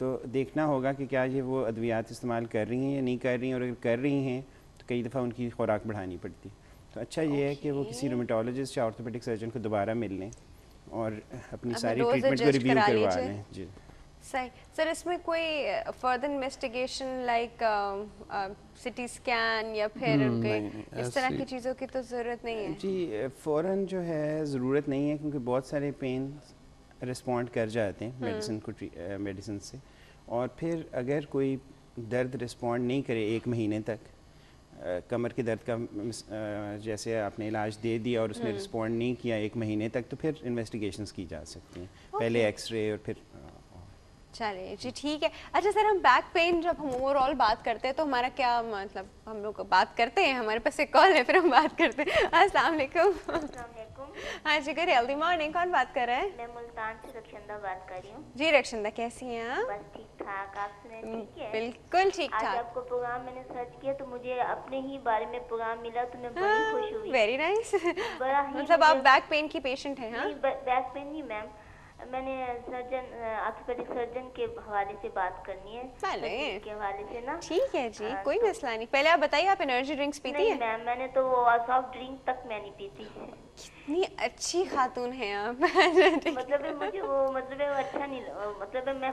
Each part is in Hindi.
तो देखना होगा कि क्या ये वो अद्वियात इस्तेमाल कर रही हैं या नहीं कर रही हैं, और अगर कर रही हैं तो कई दफ़ा उनकी खुराक बढ़ानी पड़ती है। तो अच्छा ये है कि वो किसी रोमेटोलॉजिस्ट या ऑर्थोपेडिक सर्जन को दोबारा मिल लें और अपनी सारी डोज ट्रीटमेंट को एडजस्ट रिव्यू करा करवा लीजिए। लें। जी सही सर, इसमें कोई further investigation like CT scan या फिर कोई नहीं नहीं इस तरह ऐसी की चीज़ों की तो ज़रूरत नहीं है? जी फ़ौरन जो है ज़रूरत नहीं है, क्योंकि बहुत सारे पेन रिस्पॉन्ड कर जाते हैं मेडिसिन से। और फिर अगर कोई दर्द रिस्पॉन्ड नहीं करे 1 महीने तक, कमर के दर्द का जैसे आपने इलाज दे दिया और उसने रिस्पॉन्ड नहीं किया 1 महीने तक, तो फिर इन्वेस्टिगेशंस की जा सकती हैं। पहले एक्सरे और फिर चलिए जी, ठीक है। अच्छा सर, हम बैक पेन जब हम ओवरऑल बात करते हैं तो हमारा क्या मतलब, हम लोग बात करते हैं, हमारे पास एक कॉल है, फिर हम बात करते हैं। अस्सलाम वालेकुम। हाँ जी, गुड हेल्दी मॉर्निंग। कौन बात कर रहा है? मैं मुल्तान से रक्षंदा बात कर रही हूँ। जी रक्षंदा, कैसी हैं आप? बस ठीक ठाक, आप सुनाएं? ठीक है, बिल्कुल ठीक आज ठाक। आपको प्रोग्राम मैंने सर्च किया तो मुझे अपने ही बारे में प्रोग्राम मिला तो मैं बड़ी खुश हुई। Very nice. बड़ा ही मतलब आप बैक पेन की पेशेंट हैं? हाँ, नहीं, बैक पेन नहीं मैम, मैंने सर्जन ऑर्थोपेडिक सर्जन के हवाले से बात करनी है, के हवाले से ना। ठीक है जी, कोई मसला नहीं। पहले आप बताइए, आप एनर्जी ड्रिंक्स पीती नहीं हैं? मैम, मैंने तो वो सॉफ्ट ड्रिंक तक मैं नहीं पीती। कितनी अच्छी खातून हैं आप। मतलब मुझे वो मतलब अच्छा नहीं, मतलब मैं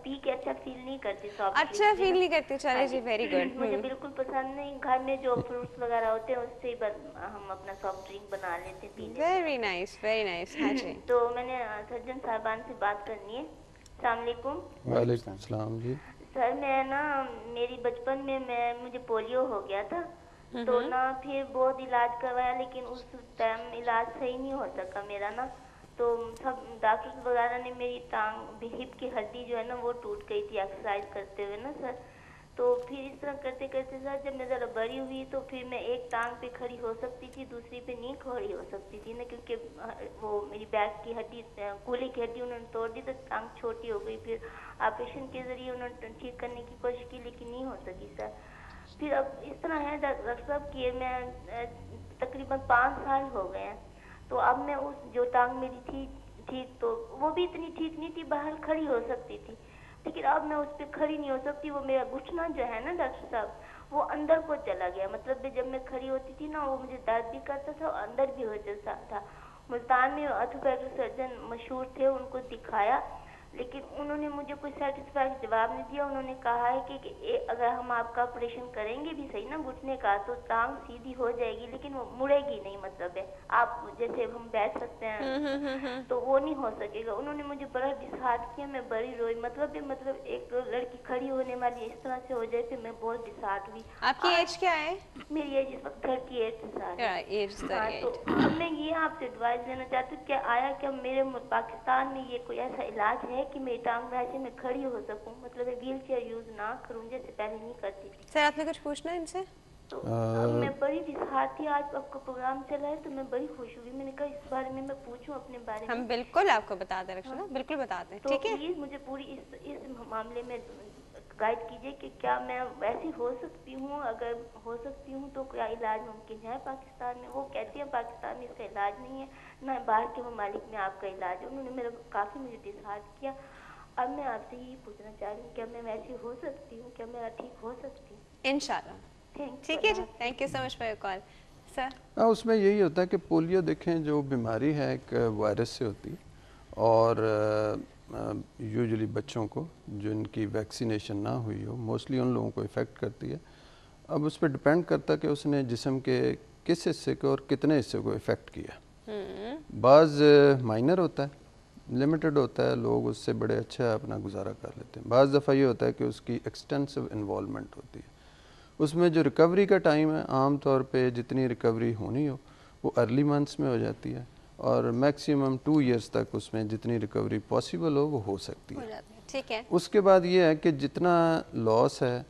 पी के अच्छा फील नहीं करती। सॉफ्ट अच्छा फील नहीं करती? चले जी, वेरी गुड। मुझे बिल्कुल पसंद नहीं। घर में जो फ्रूट्स वगैरह होते हैं उससे ही हम अपना सॉफ्ट ड्रिंक बना लेते हैं, पी लेते हैं। Very nice, very nice. हाँ जी। तो मैंने सर्जन साहबान से बात करनी है। अस्सलाम वालेकुम। वालेकुम सलाम जी। सर मैं ना, मेरी बचपन में मुझे पोलियो हो गया था, तो ना फिर बहुत इलाज करवाया, लेकिन उस टाइम इलाज सही नहीं हो सका मेरा ना। तो सब डॉक्टर्स वगैरह ने मेरी टांग, हिप की हड्डी जो है ना वो टूट गई थी एक्सरसाइज करते हुए ना सर। तो फिर इस तरह करते करते सर जब मैं ज़रा बड़ी हुई तो फिर मैं एक टांग पे खड़ी हो सकती थी, दूसरी पे नहीं खड़ी हो सकती थी ना, क्योंकि वो मेरी बैक की हड्डी, कूल्हे की हड्डी उन्होंने तोड़ दी, तो टांग छोटी हो गई। फिर ऑपरेशन के ज़रिए उन्होंने ठीक करने की कोशिश की, लेकिन नहीं हो सकी सर। फिर अब इस तरह है डॉक्टर साहब कि मैं तकरीबन 5 साल हो गए हैं, तो अब मैं उस जो टांग मेरी थी ठीक, तो वो भी इतनी ठीक नहीं थी, बाहर खड़ी हो सकती थी, लेकिन अब मैं उस पर खड़ी नहीं हो सकती। वो मेरा घुटना जो है ना डॉक्टर साहब, वो अंदर को चला गया। मतलब जब मैं खड़ी होती थी ना, वो मुझे दर्द भी करता था और अंदर भी हो जाता था। मुल्तान में ऑर्थोपेडिक सर्जन मशहूर थे, उनको दिखाया, लेकिन उन्होंने मुझे कोई सेटिस्फाइड जवाब नहीं दिया। उन्होंने कहा है कि अगर हम आपका ऑपरेशन करेंगे भी सही ना घुटने का, तो टांग सीधी हो जाएगी, लेकिन वो मुड़ेगी नहीं। मतलब है आप जैसे हम बैठ सकते हैं तो वो नहीं हो सकेगा। उन्होंने मुझे बड़ा डिसहार्ट किया, मैं बड़ी रोई। मतलब एक लड़की खड़ी होने वाली इस तरह से हो जाए तो मैं बहुत डिसहार्ट हुई। आपकी एज क्या है? मेरी एज इस वक्त 38 साल है। एज 38। तो अब मैं ये आपसे एडवाइस लेना चाहती हूँ, क्या आया क्या मेरे पाकिस्तान में ये कोई ऐसा इलाज है कि मेरी टांग वैसे मैं खड़ी हो सकूं, मतलब व्हील चेयर यूज ना करूं जैसे पहले नहीं करती थी। सर आपने कुछ पूछना है इनसे? तो अब मैं बड़ी डिसहार्ट थी, आज आपका प्रोग्राम चला है तो मैं बड़ी खुश हुई। मैंने कहा इस बारे में मैं पूछूं अपने बारे में। हम बिल्कुल आपको बता दें रक्षना, बिल्कुल बताते हैं। तो ठीक है, प्लीज मुझे पूरी इस मामले में गाइड कीजिए कि क्या मैं वैसी हो सकती हूँ, अगर हो सकती हूँ तो क्या इलाज मुमकिन है पाकिस्तान में। वो कहते हैं पाकिस्तान में इसका इलाज नहीं है, ना बाहर के ममालिक में आपका इलाज है। उन्होंने मेरा काफ़ी मुझे डिसहार्ट किया। अब मैं आपसे यही पूछना चाह रही हूँ, क्या मैं वैसी हो सकती हूँ, क्या मेरा ठीक हो सकती हूँ? इंशाल्लाह। ठीक है जी, thank you so much for your call. Sir हाँ, उसमें यही होता है कि पोलियो देखें जो बीमारी है एक वायरस से होती है, और यूजुअली बच्चों को जिनकी वैक्सीनेशन ना हुई हो मोस्टली उन लोगों को इफ़ेक्ट करती है। अब उस पर डिपेंड करता है कि उसने जिस्म के किस हिस्से को और कितने हिस्से को इफ़ेक्ट किया। बाज़ माइनर होता है, लिमिटेड होता है, लोग उससे बड़े अच्छा अपना गुजारा कर लेते हैं। बाज़ दफ़ा ये होता है कि उसकी एक्सटेंसिव इन्वॉल्वमेंट होती है। उसमें जो रिकवरी का टाइम है, आम तौर पे जितनी रिकवरी होनी हो वो अर्ली मंथ्स में हो जाती है, और मैक्सिमम 2 इयर्स तक उसमें जितनी रिकवरी पॉसिबल हो वो हो सकती है। ठीक है, उसके बाद ये है कि जितना लॉस है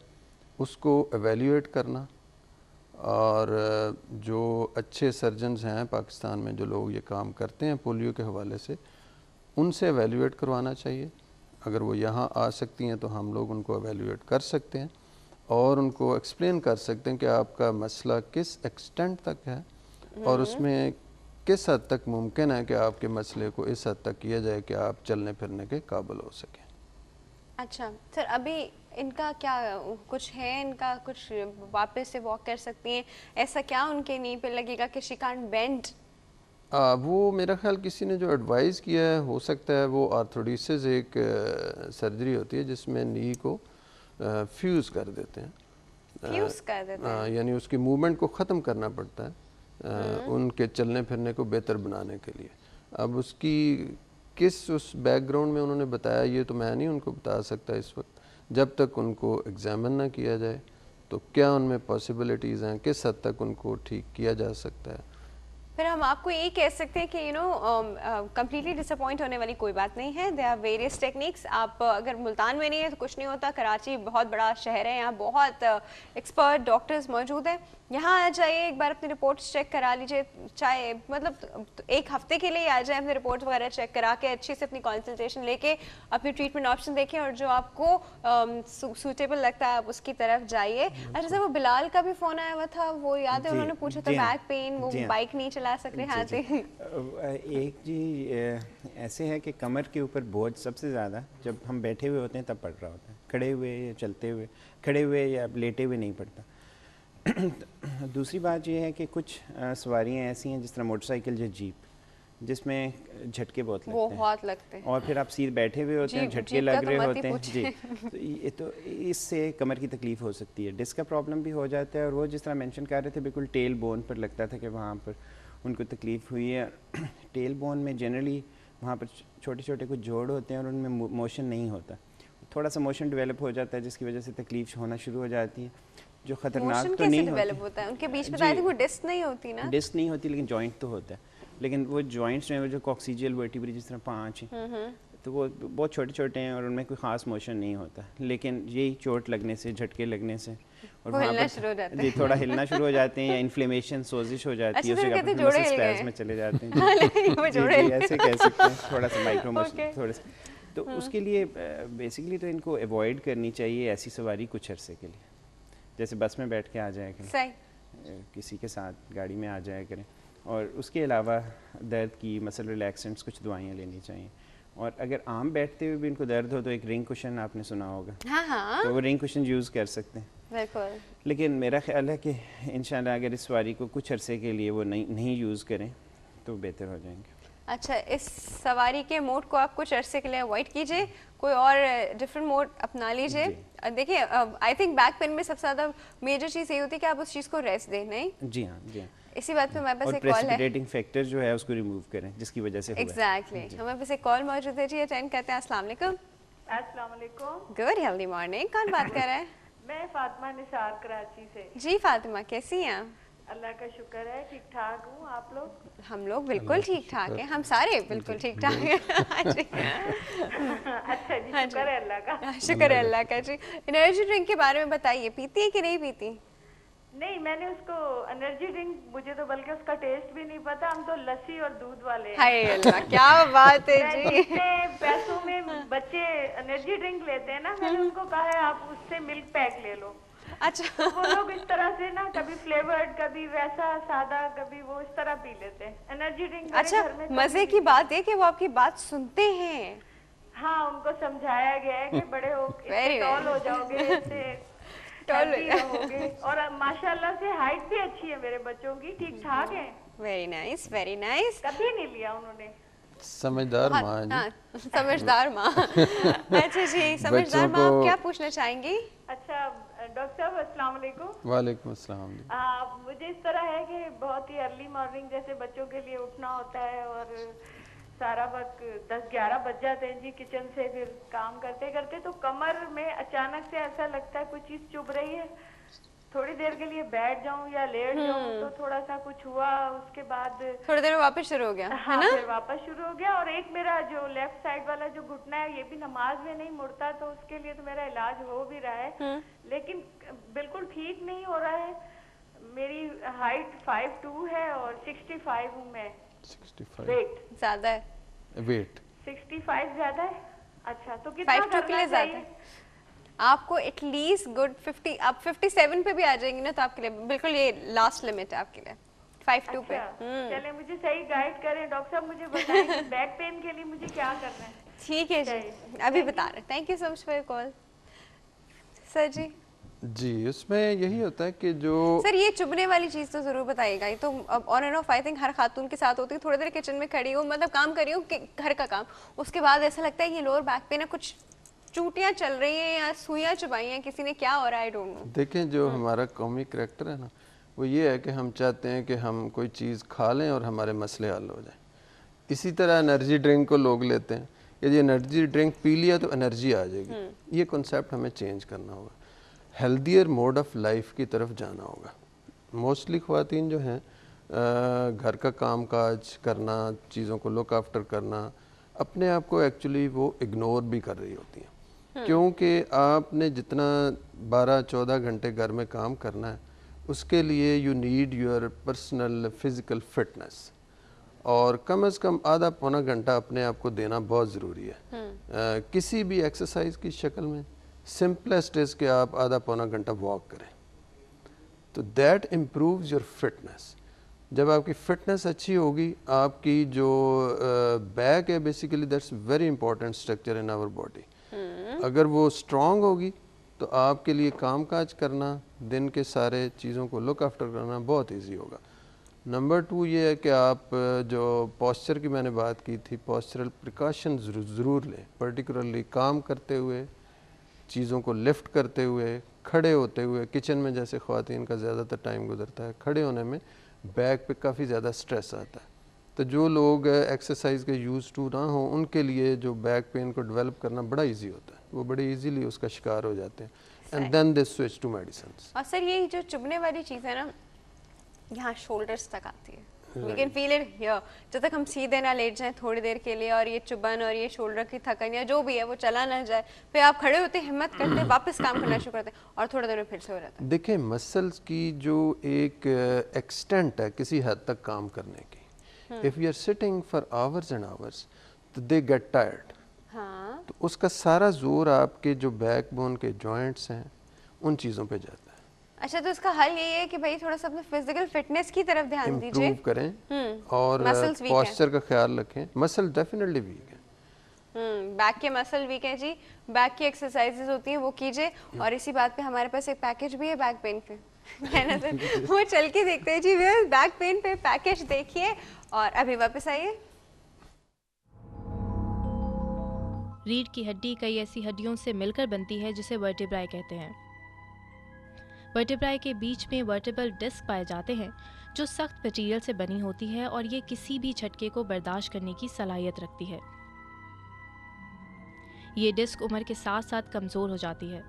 उसको एवेल्यूएट करना, और जो अच्छे सर्जन्स हैं पाकिस्तान में जो लोग ये काम करते हैं पोलियो के हवाले से, उनसे एवेल्यूएट करवाना चाहिए। अगर वो यहाँ आ सकती हैं तो हम लोग उनको एवेल्यूएट कर सकते हैं और उनको एक्सप्लेन कर सकते हैं कि आपका मसला किस एक्सटेंट तक है और उसमें किस हद तक मुमकिन है कि आपके मसले को इस हद तक किया जाए कि आप चलने फिरने के काबिल हो सकें। अच्छा सर, अभी इनका क्या कुछ है, इनका कुछ वापस से वॉक कर सकती हैं, ऐसा क्या उनके नी पे लगेगा कि शी कांट बेंड? वो मेरा ख्याल किसी ने जो एडवाइस किया है, हो सकता है वो आर्थोडिसिस एक सर्जरी होती है जिसमें नी को फ्यूज़ कर देते हैं, फ्यूज कर देते हैं। यानी उसकी मूवमेंट को ख़त्म करना पड़ता है उनके चलने फिरने को बेहतर बनाने के लिए। अब उसकी किस उस बैकग्राउंड में उन्होंने बताया ये तो मैं नहीं उनको बता सकता इस वक्त, जब तक उनको एग्जामिन ना किया जाए तो क्या उनमें पॉसिबिलिटीज़ हैं, किस हद तक उनको ठीक किया जा सकता है। फिर हम आपको ये कह सकते हैं कि यू नो कम्प्लीटली डिसअपॉइंट होने वाली कोई बात नहीं है। There are various techniques. आप अगर मुल्तान में नहीं है तो कुछ नहीं होता, कराची बहुत बड़ा शहर है, यहाँ बहुत एक्सपर्ट डॉक्टर्स मौजूद हैं। यहाँ आ जाइए, एक बार अपनी रिपोर्ट्स चेक करा लीजिए, चाहे मतलब एक हफ्ते के लिए आ जाए, अपनी रिपोर्ट्स वगैरह चेक करा के अच्छे से अपनी कंसल्टेशन लेके अपनी ट्रीटमेंट ऑप्शन देखें और जो आपको सूटेबल लगता है आप उसकी तरफ जाइए। अच्छा सर, वो बिलाल का भी फ़ोन आया हुआ था, वो याद है उन्होंने पूछा था बैक पेन, वो बाइक नहीं चला सक रहे हाथ से। एक जी ऐसे है कि कमर के ऊपर बोझ सबसे ज़्यादा जब हम बैठे हुए होते हैं तब पड़ रहा होता है, खड़े हुए या चलते हुए, खड़े हुए या लेटे हुए नहीं पड़ता। दूसरी बात ये है कि कुछ सवारियाँ ऐसी हैं जिस तरह मोटरसाइकिल या जीप, जिसमें झटके बहुत लगते हैं और फिर आप सीधे बैठे हुए होते हैं, झटके लग रहे होते हैं जी, तो इससे कमर की तकलीफ़ हो सकती है, डिस्क का प्रॉब्लम भी हो जाता है। और वो जिस तरह मेंशन कर रहे थे बिल्कुल टेल बोन पर लगता था कि वहाँ पर उनको तकलीफ़ हुई है। टेल बोन में जनरली वहाँ पर छोटे छोटे कुछ जोड़ होते हैं और उनमें मोशन नहीं होता, थोड़ा सा मोशन डेवलप हो जाता है जिसकी वजह से तकलीफ होना शुरू हो जाती है, जो खतरनाक तो नहीं डेवलप होता है। उनके बीच में आई थिंक वो डिस्क नहीं होती ना, डिस्क नहीं होती लेकिन जॉइंट तो होता है। लेकिन वो जॉइंट्स में जो कॉक्सीजियल वर्टिब्रे जिस तरह 5 हैं तो वो बहुत छोटे छोटे हैं और उनमें कोई ख़ास मोशन नहीं होता, लेकिन यही चोट लगने से, झटके लगने से और वहाँ पर जी थोड़ा हिलना शुरू हो जाते हैं या इन्फ्लेमेशन सोजिश हो जाती है, उस जगह पर मसल स्पैज़म में चले जाते हैं जी, ऐसे कह सकते हैं, थोड़ा सा माइक्रो मोशन थोड़े से। तो उसके लिए बेसिकली तो इनको अवॉइड करनी चाहिए ऐसी सवारी कुछ अरसे के लिए, जैसे बस में बैठ के आ जाया करें, किसी के साथ गाड़ी में आ जाया करें। और उसके अलावा दर्द की मसल रिलैक्सेंट्स कुछ दवाइयाँ लेनी चाहिए। और अगर आम बैठते हुए भी इनको दर्द हो तो एक रिंग कुशन आपने सुना होगा, तो वो रिंग कुशन यूज़ कर सकते हैं बिल्कुल। लेकिन मेरा ख्याल है कि इंशाल्लाह अगर इस सवारी को कुछ अरसे के लिए वो नहीं यूज़ करें तो बेहतर हो जाएंगे। अच्छा, इस सवारी के मोड को आप कुछ अरसे के लिए अवॉइड कीजिए, कोई और डिफरेंट मोड अपना लीजिए। देखिए आई थिंक बैक पेन में सबसे ज़्यादा मेजर चीज़ ये होती है कि आप उस चीज़ को रेस्ट दें। नहीं जी हाँ, जी हाँ। इसी बात पे हमारे पास एक कॉल है, प्रेसिपिटेटिंग फैक्टर जो है उसको रिमूव करें जिसकी वजह से एग्जैक्टली हमारे पास एक कॉल मौजूद है जी, अटेंड करते हैं। अस्सलाम वालेकुम। अस्सलाम वालेकुम। गुड हेल्दी मॉर्निंग, कौन बात कर रहा है? मैं फातिमा निसार कराची से। जी फातिमा, कैसी हैं? अल्लाह का शुक्र है, ठीक ठाक हूँ। आप लोग? हम लोग बिल्कुल ठीक ठाक हैं, हम सारे बिल्कुल ठीक ठाक हैं। अच्छा जी, शुक्र है अल्लाह का। शुक्र है अल्लाह का जी। एनर्जी ड्रिंक के बारे में बताइए, पीती है कि नहीं पीती? नहीं, मैंने उसको एनर्जी ड्रिंक, मुझे तो बल्कि उसका टेस्ट भी नहीं पता, हम तो लस्सी और दूध वाले हैं। हाय अल्लाह, क्या बात है जी। पैसों में बच्चे एनर्जी ड्रिंक लेते हैं ना, मैंने उनको कहा है आप उससे मिल्क पैक ले लो। अच्छा, तो वो लोग इस तरह से ना कभी फ्लेवर्ड, कभी वैसा सादा, कभी वो इस तरह पी लेते हैं एनर्जी ड्रिंक। अच्छा, मजे की बात है कि वो आपकी बात सुनते हैं। हाँ, उनको समझाया गया है कि बड़े टॉल हो जाओगे, इससे रहोगे। और माशाल्लाह से हाइट भी अच्छी है मेरे बच्चों की, ठीक ठाक है। Very nice, very nice. कभी नहीं लिया उन्होंने। समझदार माँ जी। समझदार माँ। अच्छा जी, समझदार माँ, आप क्या पूछना चाहेंगी? अच्छा डॉक्टर साहब, अस्सलाम वालेकुम। वालेकुम अस्सलाम। मुझे इस तरह है कि बहुत ही अर्ली मॉर्निंग जैसे बच्चों के लिए उठना होता है और सारा वक्त 10-11 बज जाते हैं जी किचन से, फिर काम करते करते तो कमर में अचानक से ऐसा लगता है कोई चीज चुभ रही है, थोड़ी देर के लिए बैठ जाऊं या लेट जाऊं तो थोड़ा सा कुछ हुआ, उसके बाद थोड़ी देर में वापस शुरू हो गया। हाँ, है ना? फिर वापस शुरू हो गया। और एक मेरा जो लेफ्ट साइड वाला जो घुटना है ये भी नमाज में नहीं मुड़ता, तो उसके लिए तो मेरा इलाज हो भी रहा है लेकिन बिल्कुल ठीक नहीं हो रहा है। मेरी हाइट 5'2" है और 65 हूँ मैं। 65 वेट ज्यादा है? वेट 65 ज्यादा है। अच्छा, तो कितना 5'2" के लिए ज्यादा है। आपको एटलीस्ट गुड 50, आप 57 पे भी आ जाएंगी ना तो आपके लिए बिल्कुल ये लास्ट लिमिट है आपके लिए 5'2" पे। चले, मुझे सही गाइड करें डॉक्टर साहब, मुझे बताएं बैक पेन के लिए मुझे क्या करना है? ठीक है जी, अभी बता रहे। Thank you so much for your call. Sir जी, उसमें यही होता है कि जो सर ये चुभने वाली चीज़ तो ज़रूर बताइएगा। ये तो अब on and off I think हर खातून के साथ होती है। थोड़ी देर किचन में खड़ी हो, मतलब काम कर रही हूँ घर का काम, उसके बाद ऐसा लगता है ये लोअर बैक पे ना कुछ चूटियाँ चल रही हैं या सुइयाँ चुभाई हैं किसी ने, क्या हो रहा है आई डोंट नो। देखें, जो हमारा कौमी करैक्टर है ना, वो ये है कि हम चाहते हैं कि हम कोई चीज़ खा लें और हमारे मसले हल हो जाएं। इसी तरह एनर्जी ड्रिंक को लोग लेते हैं, यदि एनर्जी ड्रिंक पी लिया तो एनर्जी आ जाएगी। ये कॉन्सेप्ट हमें चेंज करना होगा, हेल्दियर मोड ऑफ लाइफ की तरफ जाना होगा। मोस्टली ख़वातीन जो हैं घर का काम काज करना, चीज़ों को लुक आफ्टर करना, अपने आप को एक्चुअली वो इग्नोर भी कर रही होती हैं, क्योंकि आपने जितना 12-14 घंटे घर में काम करना है उसके लिए you need your personal physical fitness, और कम से कम आधा पौना घंटा अपने आप को देना बहुत ज़रूरी है। किसी भी एक्सरसाइज की शक्ल में सिंपलेस्ट इज़ कि आप आधा पौना घंटा वॉक करें, तो दैट इम्प्रूव्स योर फिटनेस। जब आपकी फिटनेस अच्छी होगी, आपकी जो बैक है basically that's very important structure in our body, अगर वो स्ट्रॉन्ग होगी तो आपके लिए काम काज करना, दिन के सारे चीज़ों को लुक आफ्टर करना बहुत ईजी होगा। नंबर 2 ये है कि आप जो पोस्चर की मैंने बात की थी, पोस्चरल प्रिकॉशन ज़रूर लें, पर्टिकुलरली काम करते हुए, चीज़ों को लिफ्ट करते हुए, खड़े होते हुए। किचन में जैसे ख़वातीन का ज़्यादातर टाइम गुजरता है, खड़े होने में बैक पे काफ़ी ज़्यादा स्ट्रेस आता है, तो जो लोग एक्सरसाइज के यूज़ टू ना हो उनके लिए जो बैक पेन को डेवलप करना बड़ा इजी होता है, वो बड़े इजीली उसका शिकार हो जाते हैं, and then they switch to medicines. और सर ये जो चुभने वाली चीज़ है ना, यहाँ शोल्डर्स तक आती है, we can feel it here. जब तक हम सीधे ना लेट जाएं थोड़ी देर के लिए और ये चुभन और ये शोल्डर की थकन या जो भी है वो चला ना जाए, फिर आप खड़े होते, हिम्मत करते, वापस काम करना शुरू करते और थोड़ी देर में फिर से हो जाता है। देखें, मसल्स की जो एक एक्सटेंट है किसी हद तक काम करने की, if you are sitting for hours and hours तो दे गेट टायर्ड। हाँ, तो उसका सारा जोर आपके जो बैकबोन के जॉइंट्स हैं उन चीज़ों पे जाता है। अच्छा, तो इसका हल यही है कि भाई थोड़ा सा अपने फिजिकल फिटनेस की तरफ ध्यान दीजिए, इम्प्रूव करें और पोस्चर का ख्याल रखें। मसल डेफिनेटली वीक है, बैक के मसल वीक है जी, बैक की एक्सरसाइजेज होती हैं वो कीजिए। और इसी बात पे हमारे पास एक पैकेज भी है बैक पेन पे, है ना सर? वो चल के देखते हैं जी, बैक पेन पे पैकेज देखिए और अभी वापस आइए। रीढ़ की हड्डी कई ऐसी हड्डियों से मिलकर बनती है जिसे वर्टेब्राए कहते हैं। वर्टेब्राए के बीच में वर्टेब्रल डिस्क पाए जाते हैं जो सख्त मटेरियल से बनी होती है और ये किसी भी झटके को बर्दाश्त करने की सलाहियत रखती है। ये डिस्क उम्र के साथ साथ कमज़ोर हो जाती है।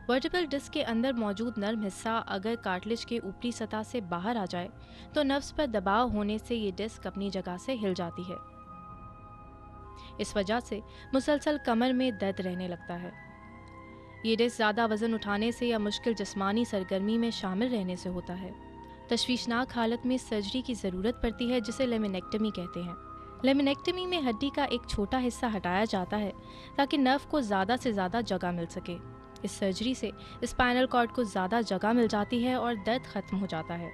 वर्टेब्रल डिस्क के अंदर मौजूद नर्म हिस्सा अगर कार्टिलेज के ऊपरी सतह से बाहर आ जाए तो नर्व्स पर दबाव होने से ये डिस्क अपनी जगह से हिल जाती है। इस वजह से मुसलसल कमर में दर्द रहने लगता है। ये डिस्क ज़्यादा वज़न उठाने से या मुश्किल जिस्मानी सरगर्मी में शामिल रहने से होता है। तशवीशनाक हालत में सर्जरी की ज़रूरत पड़ती है जिसे लेमिनेक्टमी कहते हैं। लेमिनेक्टमी में हड्डी का एक छोटा हिस्सा हटाया जाता है ताकि नर्व को ज़्यादा से ज़्यादा जगह मिल सके। इस सर्जरी से स्पाइनल कॉर्ड को ज़्यादा जगह मिल जाती है और दर्द ख़त्म हो जाता है।